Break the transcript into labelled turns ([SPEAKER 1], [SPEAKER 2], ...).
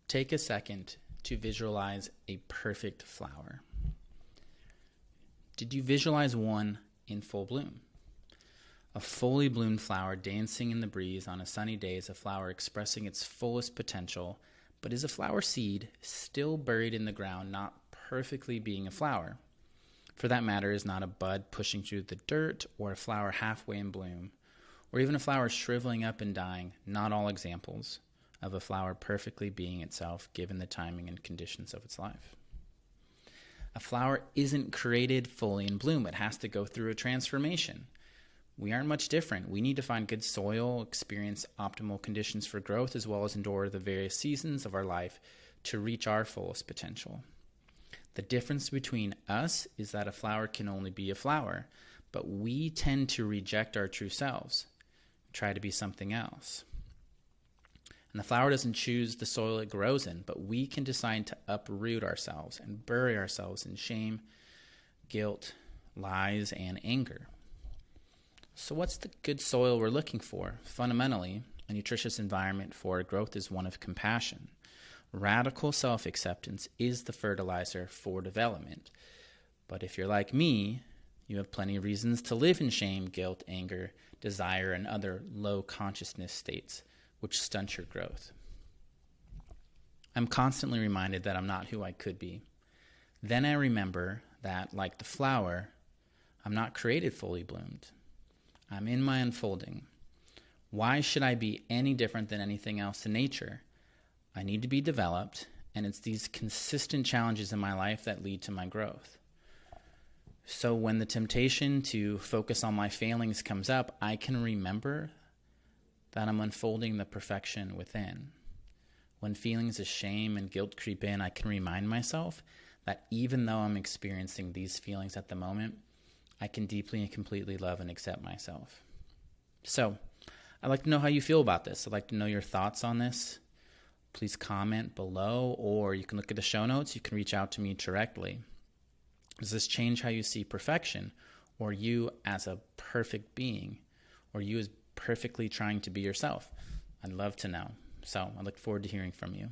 [SPEAKER 1] Take a second to visualize a perfect flower. Did you visualize one in full bloom? A fully bloomed flower dancing in the breeze on a sunny day is a flower expressing its fullest potential, but is a flower seed still buried in the ground, not perfectly being a flower. For that matter, is not a bud pushing through the dirt, or a flower halfway in bloom, or even a flower shriveling up and dying, not all examples of a flower perfectly being itself given the timing and conditions of its life. A flower isn't created fully in bloom. It has to go through a transformation. We aren't much different. We need to find good soil, experience optimal conditions for growth, as well as endure the various seasons of our life to reach our fullest potential. The difference between us is that a flower can only be a flower, but we tend to reject our true selves, try to be something else. And the flower doesn't choose the soil it grows in, but we can decide to uproot ourselves and bury ourselves in shame, guilt, lies, and anger. So what's the good soil we're looking for? Fundamentally, a nutritious environment for growth is one of compassion. Radical self-acceptance is the fertilizer for development. But if you're like me, you have plenty of reasons to live in shame, guilt, anger, desire, and other low consciousness states, which stunt your growth. I'm constantly reminded that I'm not who I could be. Then I remember that, like the flower, I'm not created fully bloomed. I'm in my unfolding. Why should I be any different than anything else in nature? I need to be developed, and it's these consistent challenges in my life that lead to my growth. So when the temptation to focus on my failings comes up, I can remember that I'm unfolding the perfection within. When feelings of shame and guilt creep in, I can remind myself that even though I'm experiencing these feelings at the moment, I can deeply and completely love and accept myself. So, I'd like to know how you feel about this. I'd like to know your thoughts on this. Please comment below, or you can look at the show notes. You can reach out to me directly. Does this change how you see perfection, or you as a perfect being, or you as perfectly trying to be yourself? I'd love to know. So I look forward to hearing from you.